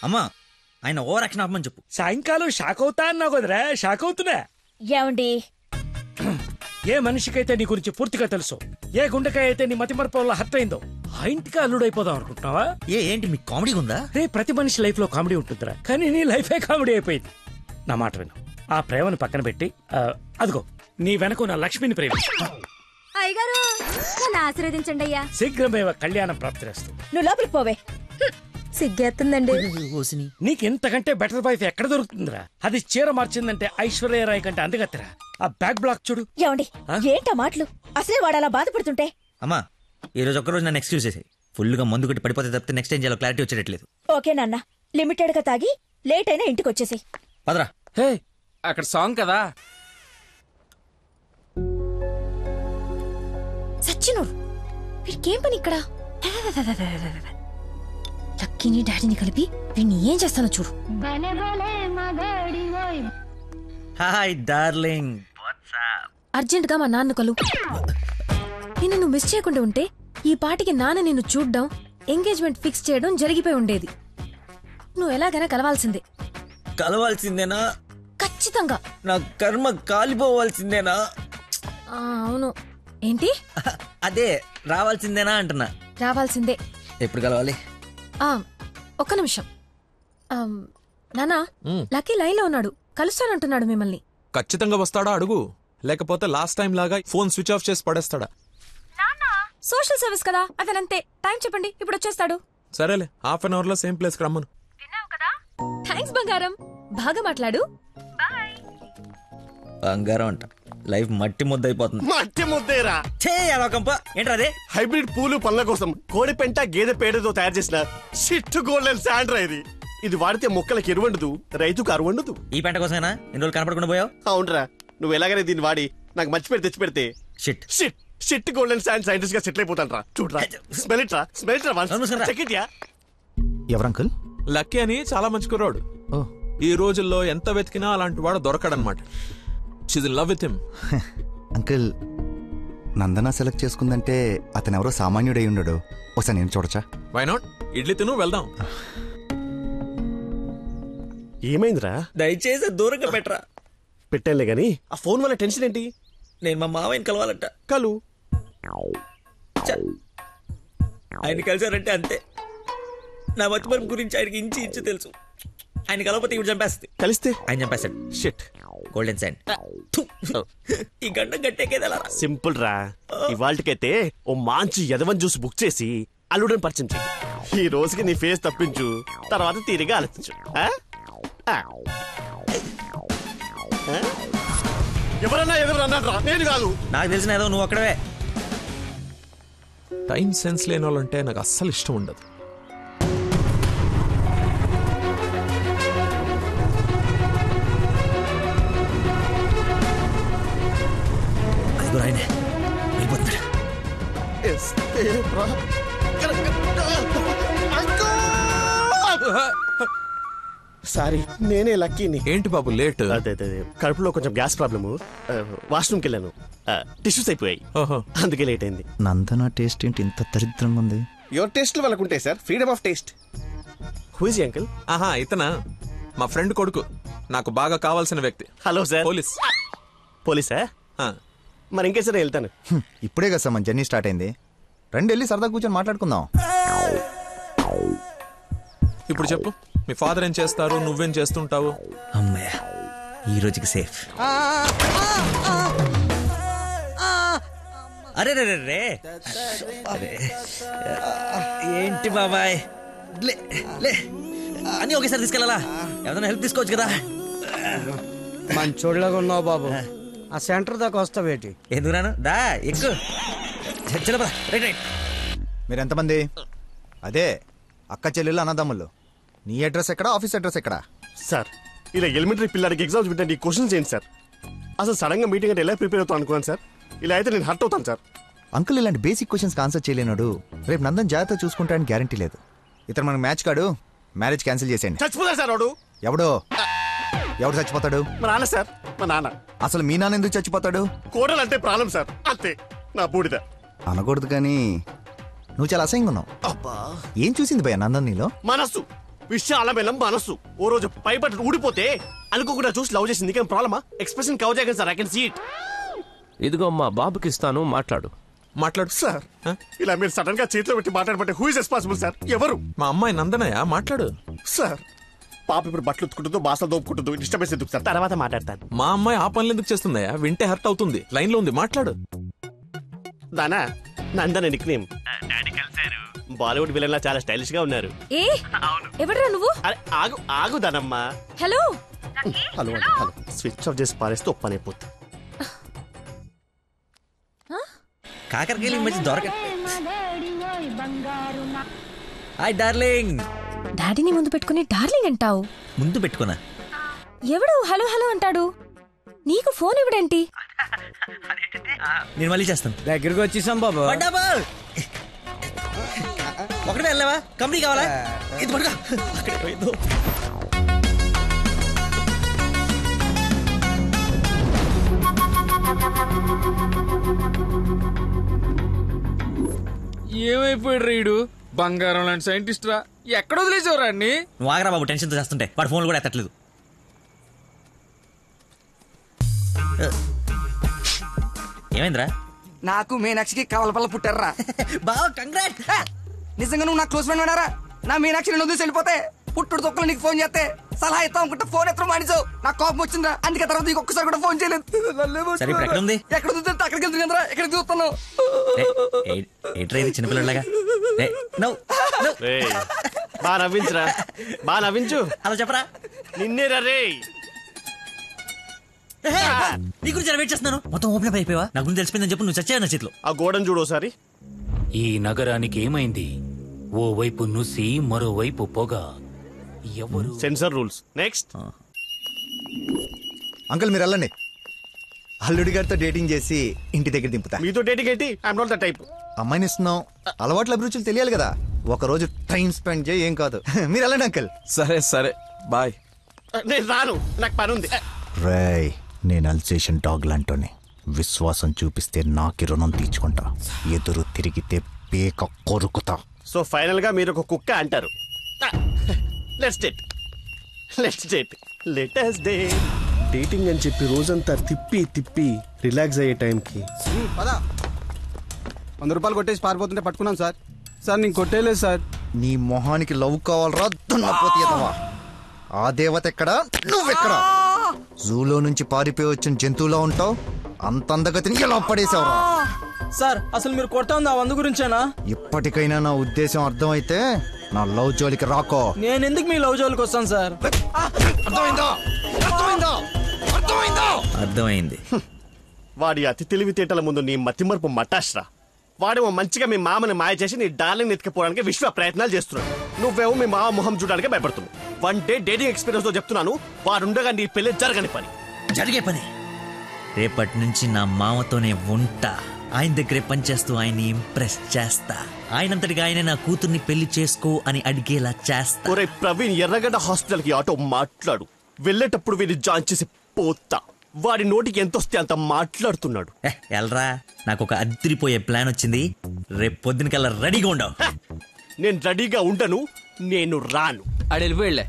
అమ్మా ఆయన over action ఆపమని చెప్పు. సాయంకాలం షాక్ అవుతా అన్నావు కదరా, షాక్ అవుతున్నా. ఏమండి ఏ మనిషికైతే నీ గురించి పూర్తిగా తెలుసు, ఏ గుండెకాయ అయితే నీ మతి మరపు వల్ల హర్ట్ అయిందో ఆ ఇంటికి అల్లుడైపోదాం అనుకుంటున్నావా? ఏంటి మీకు కామెడీ ఉందా? రే ప్రతి మనిషి లైఫ్ లో కామెడీ ఉంటుందిరా, కానీ నీ లైఫే కామెడీ అయిపోయింది. నా మాట విను, ఆ ప్రేమను పక్కన పెట్టి అదిగో నీ వెనక నా లక్ష్మిని ప్రేమ. అయ్యగారు నన్ను ఆశీర్వదించండి అయ్యా. శీఘ్రమేవ కళ్యాణం ప్రాప్తిరేస్తూ. నువ్వు లోపలికి పోవే. సిగ్గేస్తుందండి. నీకు ఇంతకంటే బెటర్ వైఫ్ ఎక్కడ దొరుకుతుందిరా? అది చీర మార్చిందంటే ఐశ్వర్యరాయ్ కంటే అందుగత్తరా. ఆ బ్యాక్ బ్లాక్ చూడు. ఏమండి ఏంటా మాటలు? అసలే వాడు అలా బాధపడుతుంటే. అమ్మా ఈ రోజు ఒక్కరోజు నన్ను ఎక్స్క్యూజ్ చేసి ఫుల్ గా మందు కొట్టి పడిపోతే తప్పితే నెక్స్ట్ ఏం చేయాలో క్లారిటీ వచ్చేటట్లేదు. ఓకే నాన్న, లిమిటెడ్ గా తాగి లేట్ అయినా ఇంటికి వచ్చేసాయి. పదరా. హే అక్కడ సాంగ్ కదా. సచ్చినోడు వీడికేం పని ఇక్కడ? లక్కీని డాడీని కలిపి వీడిని ఏం చేస్తానో చూడు. Hi darling. అర్జెంట్ గా మా నాన్న కలు. నిన్ను నువ్వు మిస్ చేయకుండా ఉంటే ఈ పాటికి నాన్న నిన్ను చూడ్డం, ఎంగేజ్మెంట్ ఫిక్స్ చేయడం జరిగిపోయి ఉండేది. నువ్వు ఎలాగైనా కలవాల్సిందే. కలవాల్సిందేనా? ఖచ్చితంగా. నా కర్మ కాలిపోవాల్సిందేనా? అవును. ఏంటి? అదే రావాల్సిందేనా అంటున్నా. రావాల్సిందే. ఎప్పుడు కలవాలి? ఒక్క నిమిషం. నానా లక్కీ లైన్ లో ఉన్నాడు, కలుస్తానంటున్నాడు మిమ్మల్ని. ఖచ్చితంగా వస్తాడా అడుగు, లేకపోతే లాస్ట్ టైం లాగా ఫోన్ స్విచ్ ఆఫ్ చేసి పడేస్తాడా? సోషల్ సర్వీస్ కదా, అతనంతే. టైం చెప్పండి, ఇప్పుడు వచ్చేస్తాడు. సరేలే, హాఫ్ అన్ అవర్ లో సేమ్ ప్లేస్ కి రమ్మను. థ్యాంక్స్ బంగారం, బాగా మాట్లాడు. బంగారం అంట, లైఫ్ మట్టి ముద్ద అయిపోతుంది. మట్టి ముద్దేరా ఏంట్రా అదే? హైబ్రిడ్ పూలు పనుల కోసం కోడి పెంట గేదె పేడతో తయారు చేసిన షిట్ గోల్డెన్ శాండ్రా ఇది. ఇది వాడితే మొక్కలకి ఎరువండదు, రైతుకు అరువండదు. ఈ పెంట కోసమేనా ఇన్ని రోజులు కనపడకుండా పోయావు? అవునరా, నువ్వు ఎలాగైనా దీన్ని వాడి నాకు మంచి పేరు తెచ్చి పెడితే shit shit shit golden sand scientist గా సెటిల్ అయిపోతాను రా. చూడరా, స్మెల్ ఇట్ రా, స్మెల్ ఇట్ రా, చెక్ ఇట్ యా. ఎవరంకుల్? లక్కీ అని చాలా మంచి కుర్రాడు. ఈ రోజుల్లో ఎంత వెతికినా అలాంటి వాడు దొరకడనమాట. She's in love with him. Uncle, Nandana select చేసుకుందంటే అతను ఎవరో సామాన్యుడై ఉండడు. ఒకసారి నేను చూడచ్చా? Why not? ఇడ్లీ తిను, వెళ్దాం. ఏమైందిరా? దయచేసి దూరంగా పెట్టరా. పెట్టానులే గాని ఆ ఫోన్ వల్ల టెన్షన్ ఏంటి? నేను మా మావయ్యని కలవాలంట. కలు. ఆయన కలిసారంటే అంతే. నా మతిమరుపు గురించి ఆయనకి ఇంచు తెలుసు. ఆయన కలవకపోతే ఇప్పుడు చంపేస్తుంది. కలిస్తే ఆయన చంపేస్తాడు. Shit golden sign. ఈ గంట గట్టేకేదలా సింపుల్ రా. ఇవాళకైతే ఓ మంచి యదవన్ జ్యూస్ బుక్ చేసి అల్లుడని పరిచయం చెయ్యి. ఈ రోజుకి నీ ఫేస్ తప్పించు, తర్వాత తీరిగా ఆలోచించు. ఎవరన్నా ఎదురన్నా, నేను కాదు. నాకు తెలిసిన ఏదో నువ్వు అక్కడవే. టైం సెన్స్ లేని వాళ్ళంటే నాకు అస్సలు ఇష్టం ఉండదు. సారీ, నేనే లక్కీని. ఏంటి బాబు లేట్? అదే కడుపులో కొంచెం గ్యాస్ ప్రాబ్లము, వాష్రూమ్కి వెళ్ళాను, టిష్యూస్ అయిపోయాయి, అందుకే లేట్ అయింది. నందన టేస్ట్ ఏంటి ఇంత దరిద్రంగా ఉంది? యువర్ టేస్ట్ వాళ్ళకు ఉంటాయి sir, freedom of taste. Who is uncle? ఆహా, ఇతనా మా ఫ్రెండ్ కొడుకు, నాకు బాగా కావాల్సిన వ్యక్తి. Hello sir. పోలీస్. పోలీసా? మరి ఇంకే సరే వెళ్తాను. ఇప్పుడే కదా సార్ మన జర్నీ స్టార్ట్ అయింది. రండి వెళ్ళి సరదా కూర్చొని మాట్లాడుకుందాం. ఇప్పుడు చెప్పు, మీ ఫాదర్ ఏం చేస్తారు, నువ్వేం చేస్తుంటావు? అమ్మయ్య, ఈ రోజుకి సేఫ్. అరే రే రే, ఏంటి బాబాయ్, లే అని ఒకేసారి తీసుకెళ్ళాలా? ఏదైనా హెల్ప్ తీసుకోవచ్చు కదా. మంచోళ్ళగా ఉన్నావు బాబు. ఆ సెంటర్ దాకా వస్తావేటి? ఎందుకు రాను, దా ఎక్కువ. మీరు ఎంతమంది? అదే అక్క చెల్లెళ్ళు అన్నదమ్ముళ్ళు. నీ అడ్రస్ ఎక్కడ, ఆఫీస్ అడ్రస్ ఎక్కడ? సార్, ఇలా ఎలిమెంటరీ పిల్లలకి ఎగ్జామ్స్ పెట్టండి, క్వశ్చన్స్ ఏంటి సార్? అసలు సడన్ గా మీటింగ్ అంటే ఎలా ప్రిపేర్ అవుతాను అనుకున్నాను సార్. ఇలా అయితే నేను హర్ట్ అవుతాను సార్. అంకుల్, ఇలాంటి బేసిక్ క్వశ్చన్స్ ఆన్సర్ చేయలేనాడు. రేపు నందన్ జాగ్రత్త చూసుకుంటాడని గ్యారంటీ లేదు. ఇతను మనకు మ్యాచ్ కాడు, మ్యారేజ్ క్యాన్సిల్ చేసేయండి. చచ్చిపోతాడు సార్ వాడు. ఎవడు చచ్చిపోతాడు? మా నాన్న సార్, మా నాన్న. అసలు మీ నాన్న ఎందుకు చచ్చిపోతాడు? కోడలు అంటే ప్రాబ్లం సార్, అంతే. నా బూడిద అనకూడదు కానీ నువ్వు చాలా అసహ్యంగా ఉన్నావు. ఏం చూసింది భయ నందన్ నీలో? మనస్సు. విశాలమైన మనసు. ఓ రోజు పైపట్టు ఊడిపోతే అనుకోకుండా చూసి లవ్ చేసింది. నీకేం ప్రాబ్లమా? ఎక్స్ప్రెషన్ కవర్ చేయగలను sir. I can see it. ఇదిగో మా బాబుకి ఇస్తాను, మాట్లాడు. మాట్లాడు సార్ ఇలా మీరు సడన్ గా చేతిలో పెట్టి మాట్లాడబట్టే హూ ఇస్ రెస్పాన్సిబుల్ సార్? ఎవరు? మా అమ్మాయి నందనయ్య, మాట్లాడు. సార్ పాప ఇప్పుడు బట్టలు ఉత్తుకుంటుందో బాసలు దోపుకుంటుందో డిస్టర్బెన్స్ ఎందుకు సార్? తర్వాత మాట్లాడతాను. మా అమ్మాయి ఆ పనులు ఎందుకు చేస్తుందయ్యా? వింటే హర్ట్ అవుతుంది. లైన్ లో ఉంది, మాట్లాడు. దానా నందన నిక్ నేమ్. డాడీ కలిసారు. బాలీవుడ్ విలన్ లా చాలా స్టైలిష్ గా ఉన్నారు. ఏ ఎవడరా నువ్వు? అరే ఆగు ఆగు దానమ్మా. Hello hello hello. Switch off చేసి పారేస్తే ఒప్పనైపోతుంది. కాకరకాయలు ఈ మధ్య దొరక. Hi darling. డాడీని ముందు పెట్టుకుని డార్లింగ్ అంటావు? ముందు పెట్టుకున్నా. ఎవడు హలో హలో అంటాడు? నీకు ఫోన్ ఇవ్వడేంటి? నేను మళ్ళీ చేస్తాను. దగ్గరికి వచ్చేసాం బాబు. ఒకటే వెళ్ళావా? కంపెనీ కావాలా? ఇది పడుకో. అక్కడే పోయిందో. ఏమైపోయాడు రీడు? బంగారం లాంటి సైంటిస్ట్ రా. ఎక్కడ వదిలేసేవరా అన్ని? నువ్వు ఆగరా బాబు, టెన్షన్తో చేస్తుంటే. వాడు ఫోన్లు కూడా ఎత్తట్లేదు. ఏమైందిరా? నాకు మీనాక్షికి కవలపల్ల పుట్టారా? బావ కంగ్రాట్. నిజంగా నువ్వు నా క్లోజ్ ఫ్రెండ్ ఉన్నారా? నా మీనాక్షి నేను వదిలేసి వెళ్ళిపోతే పుట్టుడు తొక్కలు నీకు ఫోన్ చేస్తే సలహా ఇస్తాం అనుకుంటే ఫోన్ ఎత్తడం మానేసావు. నాకు కోపం వచ్చిందా, అందుకే తర్వాత నీకు ఒక్కసారి కూడా ఫోన్ చేయలేదు. సరే ఇప్పుడు ఎక్కడ ఉంది? ఎక్కడ చూస్తే అక్కడికి వెళ్తుంది కదరా, ఎక్కడికి చూస్తాను. ఏంట్రా ఇది చిన్నపిల్లలాగా? బా నవ్వించురా, బా నవ్వించు. అలా చెప్పరా. నిన్నే రే. నీ గురించి వెయిట్ చేస్తున్నాను. మొత్తం ఓపెన్ అప్ అయిపోయావా? నా గురించి తెలిసిపోయిందని చెప్పు. నువ్వు చచ్చావు నా చేతిలో. ఆ గోడను చూడు ఒకసారి. ఈ నగరానికి ఏమైంది? ఓ వైపు నుసి, మరోవైపు పొగ. ఎవరు? Sensor rules. నెక్స్ట్. అంకుల్ మీరు వెళ్ళండి. అల్లుడి గారితో డేటింగ్ చేసి ఇంటి దగ్గర దింపుతా. మీతో డేటింగ్ ఏంటి? I'm not the type. అమ్మాయిని ఇస్తున్నాం, అలవాట్ల అభిరుచులు తెలియాలి కదా. ఒక రోజు టైం స్పెండ్ చేయి, ఏం కాదు. మీరు వెళ్ళండి అంకుల్. సరే సరే బాయ్. నేను రాను, నాకు పని ఉంది. రేయ్, నేను అల్సేషన్ డాగ్ లాంటోని. విశ్వాసం చూపిస్తే నాకి రుణం తీర్చుకుంటా, ఎదురు తిరిగితే పేక కొరుకుతా. సో ఫైనల్ గా మీరు ఒక కుక్క అంటారు. Let's date, let's date, let us date. Dating అని చెప్పి రోజంతా తిప్పి తిప్పి రిలాక్స్ అయ్యే టైంకి 100 రూపాయలు కొట్టేసి పారిపోతుంటే పట్టుకున్నాం సార్. సార్ నేను కొట్టేయలేదు సార్. నీ మొహానికి లవ్ కావాలరా దున్నపోతీయదవా? ఆ దేవత ఎక్కడా, నువ్వెక్కడా? జూలో నుంచి పారిపోయి వచ్చిన జంతువులా ఉంటావు. అంత అందగతిని ఎలా పడేసావురా? సార్ అసలు మీరు కొట్టా ఉంది ఆ 100 గురించేనా? ఇప్పటికైనా నా ఉద్దేశం అర్థమైతే నా లవ్ జోలికి రాకో. నేను ఎందుకు మీ లవ్ జోలికి వస్తాను సార్? అర్థమైందా? అర్థమైందా? అర్థమైందా? అర్థమైంది. వాడి అతి తెలివితేటల ముందు నీ మతిమరుపు మటాష్రా. వాడేమో మంచిగా మీ మామని మాయ చేసి నీ డార్లింగ్ ఎత్తుకుపోవడానికి విశ్వ ప్రయత్నాలు చేస్తున్నాడు. నువ్వేమో మీ మామ మొహం చూడడానికి భయపడుతున్నావు. 1 డే డేటింగ్ ఎక్స్పీరియన్స్ తో చెప్తున్నాను, వాడుండగా నీ పెళ్లి జరగని పని. జరిగే పని. రేపటి నుంచి నా మామతోనే ఉంటా. ఆయన దగ్గరే పనిచేస్తూ ఆయన్ని ఇంప్రెస్ చేస్తా. ఆయనంతటిగా ఆయన నా కూతుర్ని పెళ్లి చేసుకో అని అడిగేలా చేస్తా. ఒరే ప్రవీణ్, ఎర్రగడ్డ హాస్పిటల్ కి ఆటో మాట్లాడు. వెళ్ళేటప్పుడు వీడిని జాయిన్ చేసి పోతా. వాడి నోటికి ఎంతొస్తే అంత మాట్లాడుతున్నాడు. ఎల్రా, నాకు ఒక అదిరిపోయే ప్లాన్ వచ్చింది. రేపు పొద్దునకల్లా రెడీగా ఉండవు. నేను రెడీగా ఉండను, నేను రాను. ఆడు వెళ్ళిపోయాడులే.